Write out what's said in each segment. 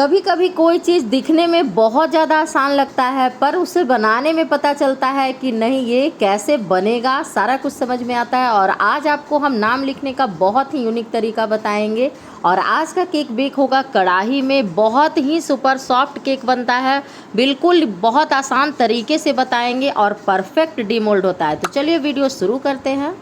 कभी कभी कोई चीज़ दिखने में बहुत ज़्यादा आसान लगता है पर उसे बनाने में पता चलता है कि नहीं ये कैसे बनेगा, सारा कुछ समझ में आता है। और आज आपको हम नाम लिखने का बहुत ही यूनिक तरीका बताएंगे। और आज का केक बेक होगा कढ़ाई में, बहुत ही सुपर सॉफ्ट केक बनता है, बिल्कुल बहुत आसान तरीके से बताएंगे और परफेक्ट डीमोल्ड होता है। तो चलिए वीडियो शुरू करते हैं।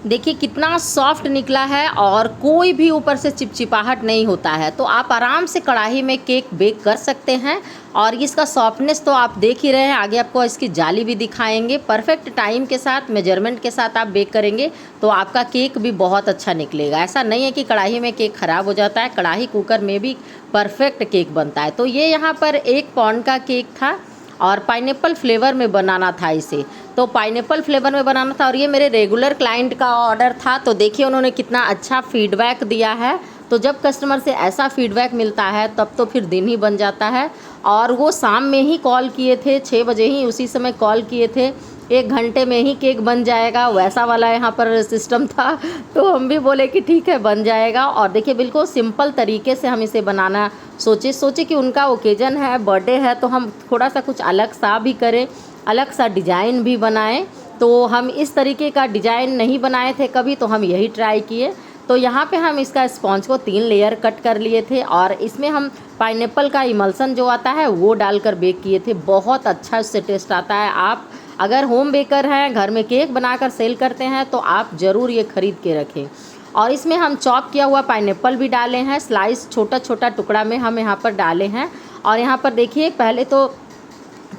देखिए कितना सॉफ्ट निकला है और कोई भी ऊपर से चिपचिपाहट नहीं होता है। तो आप आराम से कढ़ाई में केक बेक कर सकते हैं। और इसका सॉफ्टनेस तो आप देख ही रहे हैं, आगे आपको इसकी जाली भी दिखाएंगे। परफेक्ट टाइम के साथ, मेजरमेंट के साथ आप बेक करेंगे तो आपका केक भी बहुत अच्छा निकलेगा। ऐसा नहीं है कि कढ़ाई में केक ख़राब हो जाता है, कढ़ाई कुकर में भी परफेक्ट केक बनता है। तो ये यहाँ पर 1 पाउंड का केक था और पाइनएप्पल फ्लेवर में बनाना था इसे, तो पाइनएप्पल फ्लेवर में बनाना था। और ये मेरे रेगुलर क्लाइंट का ऑर्डर था। तो देखिए उन्होंने कितना अच्छा फीडबैक दिया है। तो जब कस्टमर से ऐसा फीडबैक मिलता है तब तो फिर दिन ही बन जाता है। और वो शाम में ही कॉल किए थे, 6 बजे ही उसी समय कॉल किए थे, 1 घंटे में ही केक बन जाएगा, वैसा वाला यहाँ पर सिस्टम था। तो हम भी बोले कि ठीक है बन जाएगा। और देखिए बिल्कुल सिंपल तरीके से हम इसे बनाना सोचे कि उनका ओकेजन है, बर्थडे है, तो हम थोड़ा सा कुछ अलग सा भी करें, अलग सा डिज़ाइन भी बनाएं। तो हम इस तरीके का डिज़ाइन नहीं बनाए थे कभी, तो हम यही ट्राई किए। तो यहाँ पे हम इसका स्पॉन्ज को 3 लेयर कट कर लिए थे और इसमें हम पाइनएप्पल का इमल्सन जो आता है वो डालकर बेक किए थे। बहुत अच्छा इससे टेस्ट आता है। आप अगर होम बेकर हैं, घर में केक बनाकर सेल करते हैं तो आप ज़रूर ये ख़रीद के रखें। और इसमें हम चॉप किया हुआ पाइनएप्पल भी डाले हैं, स्लाइस छोटा छोटा टुकड़ा में हम यहाँ पर डाले हैं। और यहाँ पर देखिए पहले तो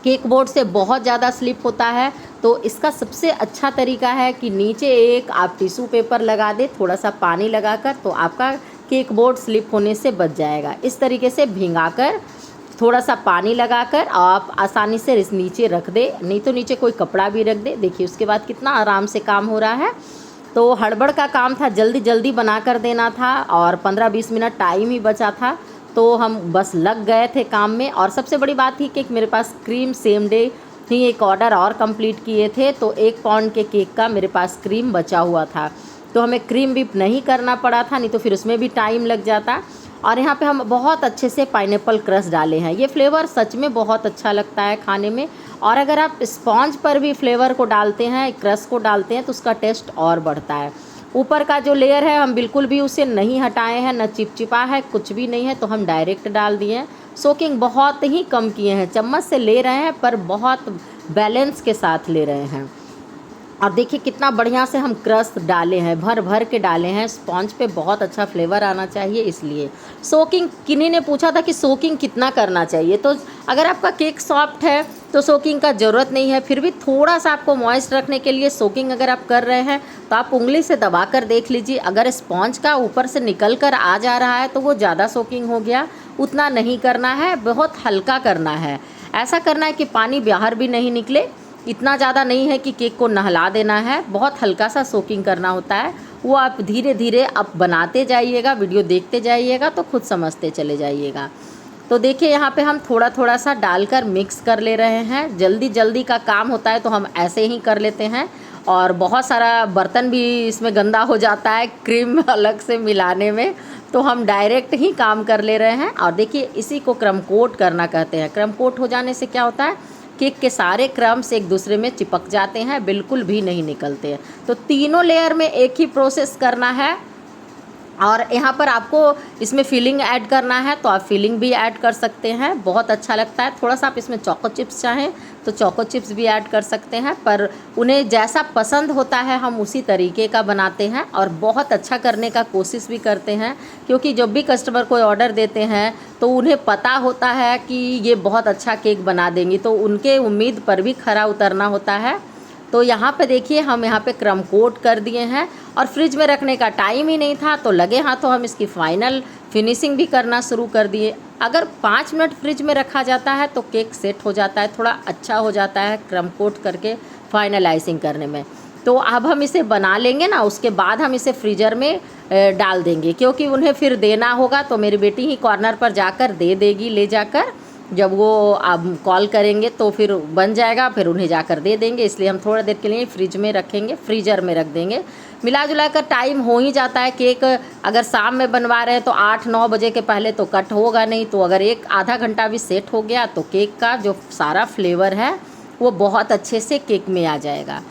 केक बोर्ड से बहुत ज़्यादा स्लिप होता है, तो इसका सबसे अच्छा तरीका है कि नीचे एक आप टिश्यू पेपर लगा दें थोड़ा सा पानी लगाकर, तो आपका केक बोर्ड स्लिप होने से बच जाएगा। इस तरीके से भिंगाकर थोड़ा सा पानी लगाकर आप आसानी से इस नीचे रख दे, नहीं तो नीचे कोई कपड़ा भी रख दे। देखिए उसके बाद कितना आराम से काम हो रहा है। तो हड़बड़ का काम था, जल्दी जल्दी बना कर देना था और 15-20 मिनट टाइम ही बचा था, तो हम बस लग गए थे काम में। और सबसे बड़ी बात थी कि मेरे पास क्रीम सेम डे ही एक ऑर्डर और कंप्लीट किए थे, तो 1 पाउंड के केक का मेरे पास क्रीम बचा हुआ था, तो हमें क्रीम भी नहीं करना पड़ा था, नहीं तो फिर उसमें भी टाइम लग जाता। और यहाँ पे हम बहुत अच्छे से पाइनएप्पल क्रश डाले हैं। ये फ्लेवर सच में बहुत अच्छा लगता है खाने में। और अगर आप स्पॉन्ज पर भी फ्लेवर को डालते हैं, क्रश को डालते हैं, तो उसका टेस्ट और बढ़ता है। ऊपर का जो लेयर है हम बिल्कुल भी उसे नहीं हटाए हैं, न चिपचिपा है, कुछ भी नहीं है, तो हम डायरेक्ट डाल दिए हैं। सोकिंग बहुत ही कम किए हैं, चम्मच से ले रहे हैं पर बहुत बैलेंस के साथ ले रहे हैं। और देखिए कितना बढ़िया से हम क्रस्ट डाले हैं, भर भर के डाले हैं। स्पॉन्ज पे बहुत अच्छा फ्लेवर आना चाहिए, इसलिए सोकिंग। किन्हीं ने पूछा था कि सोकिंग कितना करना चाहिए, तो अगर आपका केक सॉफ्ट है तो सोकिंग का ज़रूरत नहीं है। फिर भी थोड़ा सा आपको मॉइस्ट रखने के लिए सोकिंग अगर आप कर रहे हैं तो आप उंगली से दबा कर देख लीजिए। अगर स्पॉन्ज का ऊपर से निकल कर आ जा रहा है तो वो ज़्यादा सोकिंग हो गया, उतना नहीं करना है, बहुत हल्का करना है। ऐसा करना है कि पानी बाहर भी नहीं निकले, इतना ज़्यादा नहीं है कि केक को नहला देना है, बहुत हल्का सा सोकिंग करना होता है। वो आप धीरे धीरे आप बनाते जाइएगा, वीडियो देखते जाइएगा तो खुद समझते चले जाइएगा। तो देखिए यहाँ पे हम थोड़ा थोड़ा सा डालकर मिक्स कर ले रहे हैं। जल्दी जल्दी का काम होता है तो हम ऐसे ही कर लेते हैं, और बहुत सारा बर्तन भी इसमें गंदा हो जाता है क्रीम अलग से मिलाने में, तो हम डायरेक्ट ही काम कर ले रहे हैं। और देखिए इसी को क्रम कोट करना कहते हैं। क्रम कोट हो जाने से क्या होता है, केक के सारे क्रम्स एक दूसरे में चिपक जाते हैं, बिल्कुल भी नहीं निकलते हैं। तो तीनों लेयर में एक ही प्रोसेस करना है। और यहाँ पर आपको इसमें फिलिंग ऐड करना है तो आप फिलिंग भी ऐड कर सकते हैं, बहुत अच्छा लगता है। थोड़ा सा आप इसमें चोको चिप्स चाहें तो चोको चिप्स भी ऐड कर सकते हैं, पर उन्हें जैसा पसंद होता है हम उसी तरीके का बनाते हैं और बहुत अच्छा करने का कोशिश भी करते हैं, क्योंकि जब भी कस्टमर कोई ऑर्डर देते हैं तो उन्हें पता होता है कि ये बहुत अच्छा केक बना देंगी, तो उनके उम्मीद पर भी खरा उतरना होता है। तो यहाँ पे देखिए हम यहाँ पे क्रम कोट कर दिए हैं और फ्रिज में रखने का टाइम ही नहीं था, तो लगे हाथों हम इसकी फाइनल फिनिशिंग भी करना शुरू कर दिए। अगर 5 मिनट फ्रिज में रखा जाता है तो केक सेट हो जाता है, थोड़ा अच्छा हो जाता है क्रम कोट करके फाइनलाइजिंग करने में। तो अब हम इसे बना लेंगे ना, उसके बाद हम इसे फ्रीज़र में डाल देंगे, क्योंकि उन्हें फिर देना होगा, तो मेरी बेटी ही कॉर्नर पर जाकर दे देगी ले जाकर। जब वो आप कॉल करेंगे तो फिर बन जाएगा, फिर उन्हें जाकर दे देंगे, इसलिए हम थोड़ी देर के लिए फ्रिज में रखेंगे, फ्रीज़र में रख देंगे। मिला जुला कर टाइम हो ही जाता है। केक अगर शाम में बनवा रहे हैं तो 8-9 बजे के पहले तो कट होगा नहीं, तो अगर एक आधा घंटा भी सेट हो गया तो केक का जो सारा फ्लेवर है वो बहुत अच्छे से केक में आ जाएगा।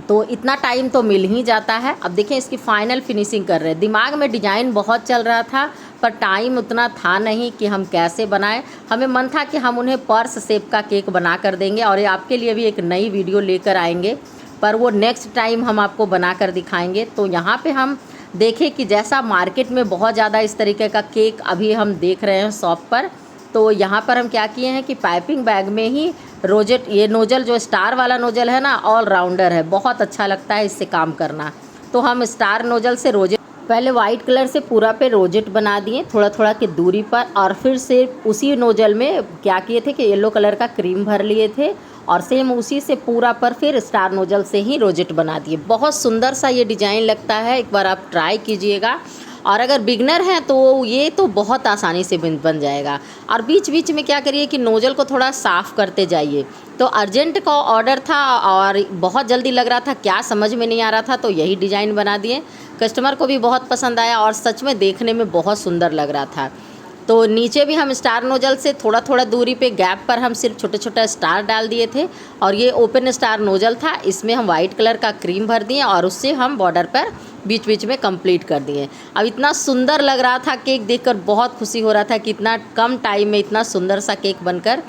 तो इतना टाइम तो मिल ही जाता है। अब देखें इसकी फाइनल फिनिशिंग कर रहे हैं। दिमाग में डिज़ाइन बहुत चल रहा था, पर टाइम उतना था नहीं कि हम कैसे बनाएं। हमें मन था कि हम उन्हें पर्स शेप का केक बना कर देंगे और ये आपके लिए भी एक नई वीडियो लेकर आएंगे, पर वो नेक्स्ट टाइम हम आपको बना कर दिखाएंगे। तो यहाँ पे हम देखें कि जैसा मार्केट में बहुत ज़्यादा इस तरीके का केक अभी हम देख रहे हैं शॉप पर, तो यहाँ पर हम क्या किए हैं कि पाइपिंग बैग में ही रोजेट, ये नोजल जो स्टार वाला नोजल है ना, ऑल राउंडर है, बहुत अच्छा लगता है इससे काम करना। तो हम स्टार नोजल से रोजेट पहले वाइट कलर से पूरा पे रोजेट बना दिए थोड़ा थोड़ा की दूरी पर, और फिर से उसी नोजल में क्या किए थे कि येलो कलर का क्रीम भर लिए थे और सेम उसी से पूरा पर फिर स्टार नोजल से ही रोजेट बना दिए। बहुत सुंदर सा ये डिज़ाइन लगता है, एक बार आप ट्राई कीजिएगा। और अगर बिगनर हैं तो ये तो बहुत आसानी से बन जाएगा। और बीच बीच में क्या करिए कि नोजल को थोड़ा साफ़ करते जाइए। तो अर्जेंट का ऑर्डर था और बहुत जल्दी लग रहा था, क्या समझ में नहीं आ रहा था, तो यही डिज़ाइन बना दिए। कस्टमर को भी बहुत पसंद आया और सच में देखने में बहुत सुंदर लग रहा था। तो नीचे भी हम स्टार नोजल से थोड़ा थोड़ा दूरी पे गैप पर हम सिर्फ छोटे छोटे स्टार डाल दिए थे, और ये ओपन स्टार नोजल था, इसमें हम वाइट कलर का क्रीम भर दिए और उससे हम बॉर्डर पर बीच बीच में कंप्लीट कर दिए। अब इतना सुंदर लग रहा था, केक देखकर बहुत खुशी हो रहा था कि इतना कम टाइम में इतना सुंदर सा केक बनकर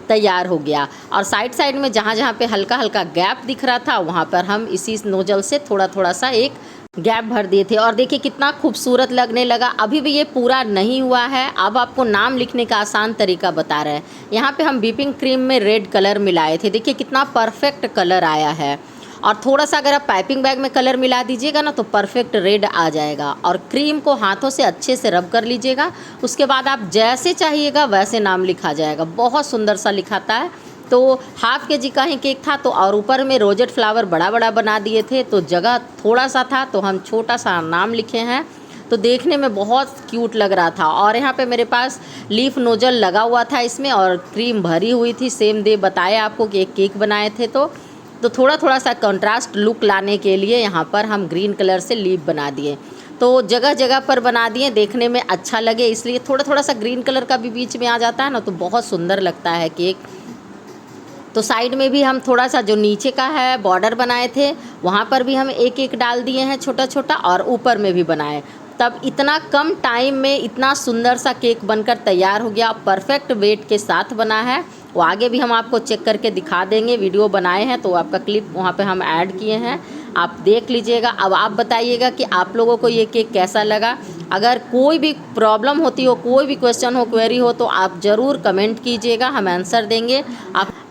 तैयार हो गया। और साइड साइड में जहाँ जहाँ पे हल्का हल्का गैप दिख रहा था वहाँ पर हम इसी नोजल से थोड़ा थोड़ा सा एक गैप भर दिए थे, और देखिए कितना खूबसूरत लगने लगा। अभी भी ये पूरा नहीं हुआ है, अब आपको नाम लिखने का आसान तरीका बता रहे हैं। यहाँ पे हम व्हिपिंग क्रीम में रेड कलर मिलाए थे, देखिए कितना परफेक्ट कलर आया है। और थोड़ा सा अगर आप पाइपिंग बैग में कलर मिला दीजिएगा ना तो परफेक्ट रेड आ जाएगा। और क्रीम को हाथों से अच्छे से रब कर लीजिएगा, उसके बाद आप जैसे चाहिएगा वैसे नाम लिखा जाएगा, बहुत सुंदर सा लिखाता है। तो ½ kg का ही केक था, तो और ऊपर में रोजेट फ्लावर बड़ा बड़ा बना दिए थे, तो जगह थोड़ा सा था तो हम छोटा सा नाम लिखे हैं, तो देखने में बहुत क्यूट लग रहा था। और यहाँ पे मेरे पास लीफ नोजल लगा हुआ था इसमें और क्रीम भरी हुई थी, सेम डे बताया आपको कि एक केक बनाए थे। तो थोड़ा थोड़ा सा कंट्रास्ट लुक लाने के लिए यहाँ पर हम ग्रीन कलर से लीफ बना दिए, तो जगह जगह पर बना दिए, देखने में अच्छा लगे इसलिए थोड़ा थोड़ा सा ग्रीन कलर का भी बीच में आ जाता है ना, तो बहुत सुंदर लगता है केक। तो साइड में भी हम थोड़ा सा जो नीचे का है बॉर्डर बनाए थे वहाँ पर भी हम एक एक डाल दिए हैं छोटा छोटा, और ऊपर में भी बनाए। तब इतना कम टाइम में इतना सुंदर सा केक बनकर तैयार हो गया, परफेक्ट वेट के साथ बना है। वो आगे भी हम आपको चेक करके दिखा देंगे, वीडियो बनाए हैं तो आपका क्लिप वहाँ पे हम ऐड किए हैं, आप देख लीजिएगा। अब आप बताइएगा कि आप लोगों को ये केक कैसा लगा। अगर कोई भी प्रॉब्लम होती हो, कोई भी क्वेश्चन हो, क्वेरी हो, तो आप ज़रूर कमेंट कीजिएगा, हम आंसर देंगे।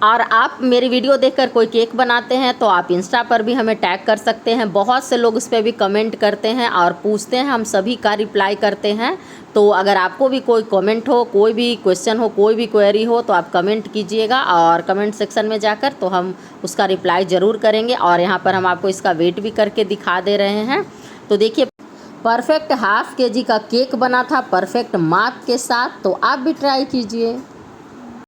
आप मेरी वीडियो देखकर कोई केक बनाते हैं तो आप इंस्टा पर भी हमें टैग कर सकते हैं, बहुत से लोग उस पर भी कमेंट करते हैं और पूछते हैं, हम सभी का रिप्लाई करते हैं। तो अगर आपको भी कोई कमेंट हो, कोई भी क्वेश्चन हो, कोई भी क्वेरी हो, तो आप कमेंट कीजिएगा और कमेंट सेक्शन में जाकर तो हम उसका रिप्लाई ज़रूर करेंगे। और यहाँ पर हम आपको इसका वेट भी करके दिखा दे रहे हैं। तो देखिए परफेक्ट ½ kg का केक बना था, परफेक्ट माप के साथ, तो आप भी ट्राई कीजिए।